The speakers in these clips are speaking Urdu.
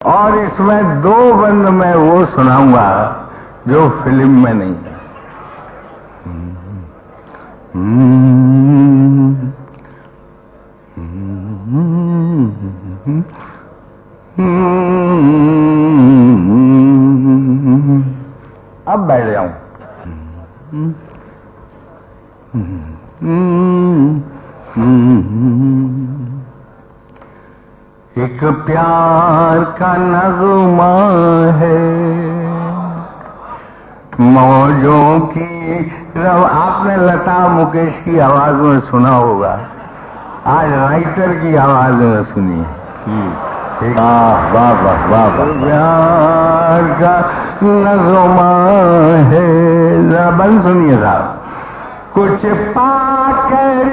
اور اس میں دو بند میں وہ سناؤں گا جو فلم میں نہیں ہے. اب بیٹھ جاؤں. ایک پیار کا نغمہ ہے موجوں کی آپ نے لتا منگیشکر کی آواز میں سنا ہوگا, آج رائٹر کی آواز میں سنی. واہ واہ واہ واہ. پیار کا نغمہ ہے, ذرا بند سنیے صاحب. کچھ پا کر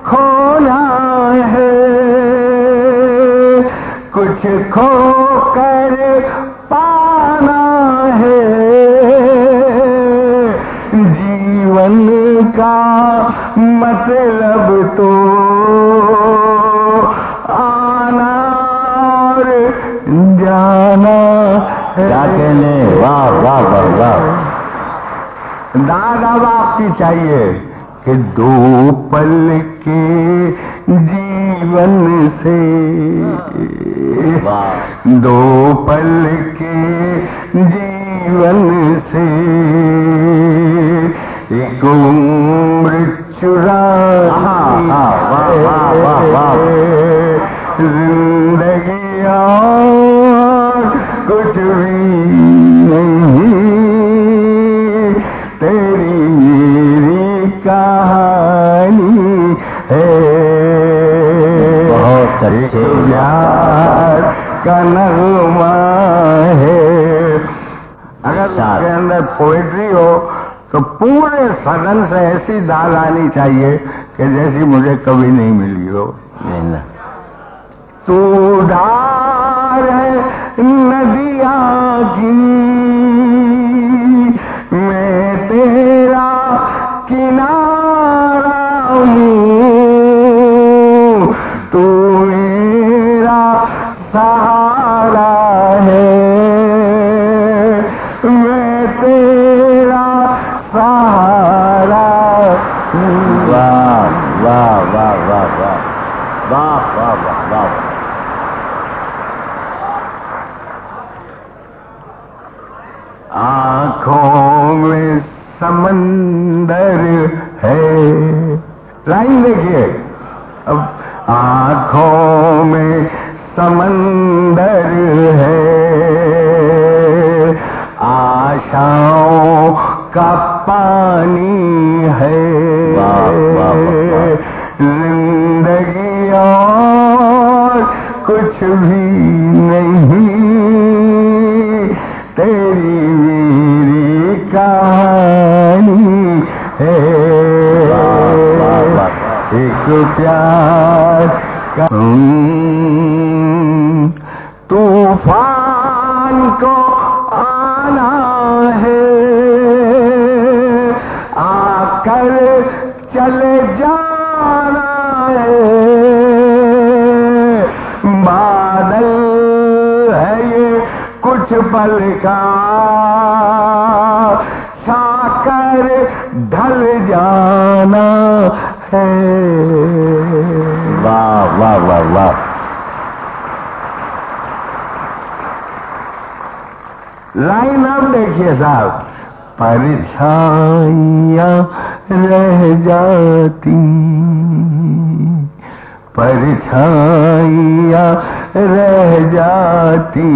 کھونا ہے, کچھ کھو کر پانا ہے, جیون کا مطلب تو آنا اور جانا ہے. کیا کہنے, واہ واہ واہ واہ. دادا باپ کی چاہیے کہ دو پل کے جیون سے, دو پل کے جیون سے ایک عمر چرا زندگی اور کچھ بھی نہیں, تیری میری کہانی ہے. بہت اچھے. پیار کا نغمہ ہے. اگر اس کے اندر پوئٹری ہو تو پورے سدن سے ایسی دال آنی چاہیے کہ جیسی مجھے کبھی نہیں ملی ہو. تو ڈار ہے ندیاں کی, میں تیرا کنارہ ہوں, تو میرا سہارا ہے, میں تیرا سہارا ہوں. واہ واہ واہ واہ واہ واہ واہ واہ واہ. آنکھوں میں سمندر ہے, لائن دیکھیے اب. آنکھوں میں سمندر ہے, آشاؤں کا پانی ہے, زندگی اور کچھ بھی نہیں, تیری میری کہانی ہے. ایک پیار کا طوفان کو آنا ہے, آ کر چلے جانا ہے, بادل ہے یہ کچھ پل کا, چھا کر ڈھل جانا ہے. واہ واہ واہ واہ. لائن اب دیکھیے صاحب. پرچھائیاں رہ جاتی, پرچھائیاں رہ جاتی,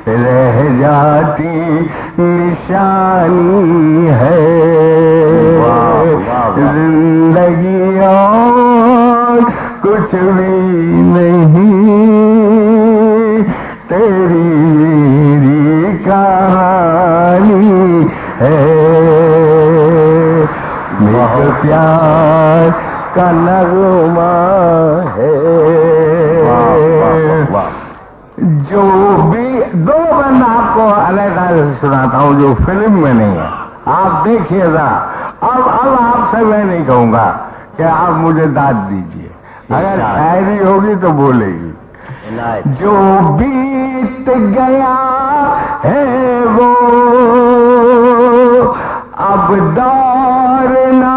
رہ جاتی نشانی ہے, زندگی اور کچھ بھی نہیں, تیری میری کہانی ہے. میرے پیار کا نغمہ ہے. جو بھی دو بند آپ کو علیحدہ سے سناتا ہوں جو فلم میں نہیں ہے, آپ دیکھیے ذرا. اب آپ سے میں نہیں کہوں گا کہ آپ مجھے داد دیجیے, اگر شاعری ہوگی تو بولے گی. جو بیت گیا ہے وہ اب دور نہ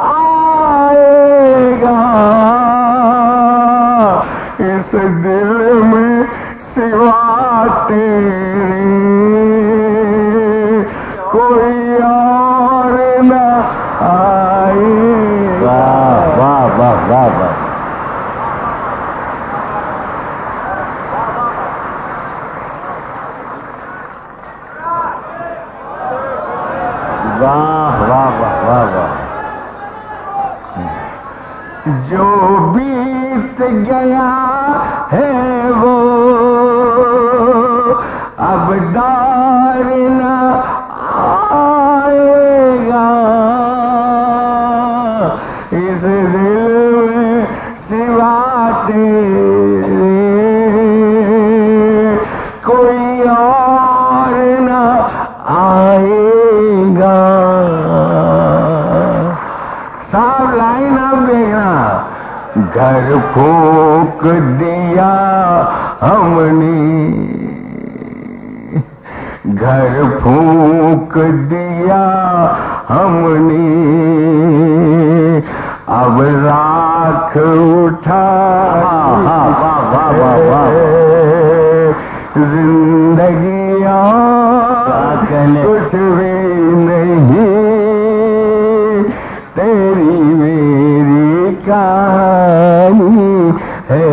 آئے گا، اس دل میں سوا تیرے کوئی اور نہ آئے گا۔ واہ واہ واہ واہ واہ واہ واہ واہ واہ۔ جو بیت گیا ہے وہ اب دار نہ آئے گا، اس دل میں سوا تیرے کوئی اور نہ آئے گا۔ صاحب لائن آپ دیکھنا، گھر پھونک دیا ہم نے، گھر پھونک دیا ہم نے، اب راکھ اٹھا زندگیاں کچھ بھی نہیں، تیری میری کہانی ہے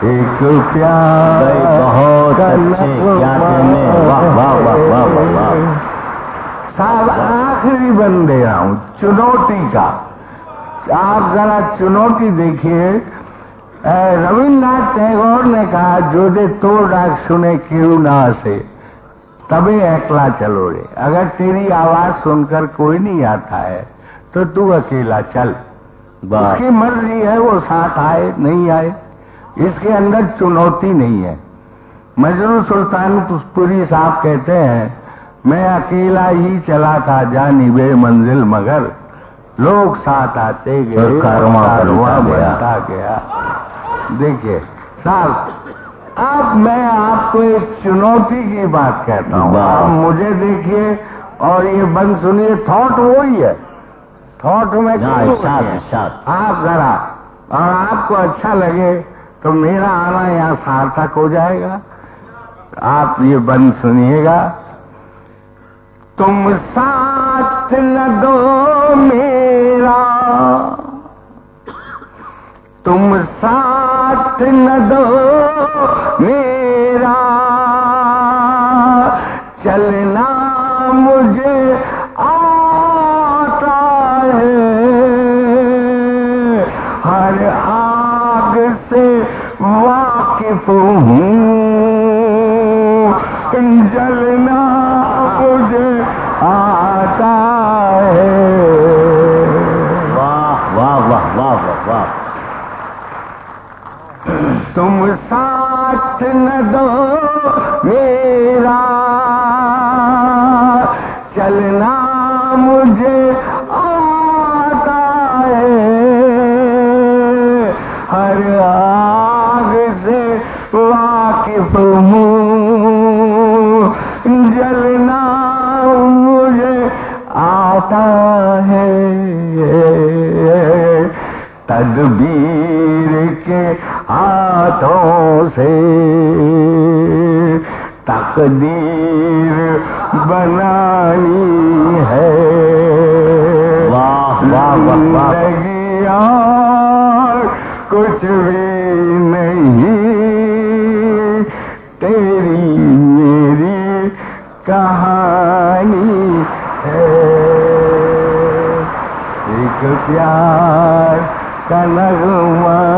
ایک پیار۔ بہت اچھے کیا کہنے، واہ واہ واہ واہ واہ۔ صاحب آخری بن دے رہا ہوں چنوتی کا، آپ ذرا چنوتی دیکھیے۔ رویندر ناتھ ٹیگور نے کہا جو دے تو ڈاک سنے کیوں نہ سے تبے اکلا چلو رے، اگر تیری آواز سن کر کوئی نہیں آتا ہے تو تو اکیلا چل، اس کی مرضی ہے وہ ساتھ آئے نہیں آئے، اس کے اندر چنوتی نہیں ہے۔ مجنوں سلطان پوری صاحب کہتے ہیں میں اکیلا ہی چلا تھا جانب منزل، مگر لوگ ساتھ آتے گئے، کارواں بنتا گیا۔ دیکھیے صاحب، اب میں آپ کو ایک چنوتی کی بات کہتا ہوں، آپ مجھے دیکھیے اور یہ بند سنیے، تھاٹ وہی ہے، تھاٹ میں آپ ذرا، اور آپ کو اچھا لگے تو میرا آنا یہاں سارتھک ہو جائے گا۔ آپ یہ بند سنیے گا۔ تم ساتھ نہ دو میرا، تم ساتھ نہ دو میرا، چلنا مجھے آتا ہے، ہر آگ سے واقف ہوں، جلنا مجھے آتا ہے۔ واہ واہ واہ واہ واہ۔ تم ساتھ نہ دو میرا، چلنا مجھے آتا ہے، ہر آگ سے واقف ہوں، جلنا مجھے آتا ہے، تدبیر کے ہاتھوں سے تقدیر بنانی ہے، زندگی اور کچھ بھی نہیں، تیری میری کہانی ہے ایک پیار کا نغمہ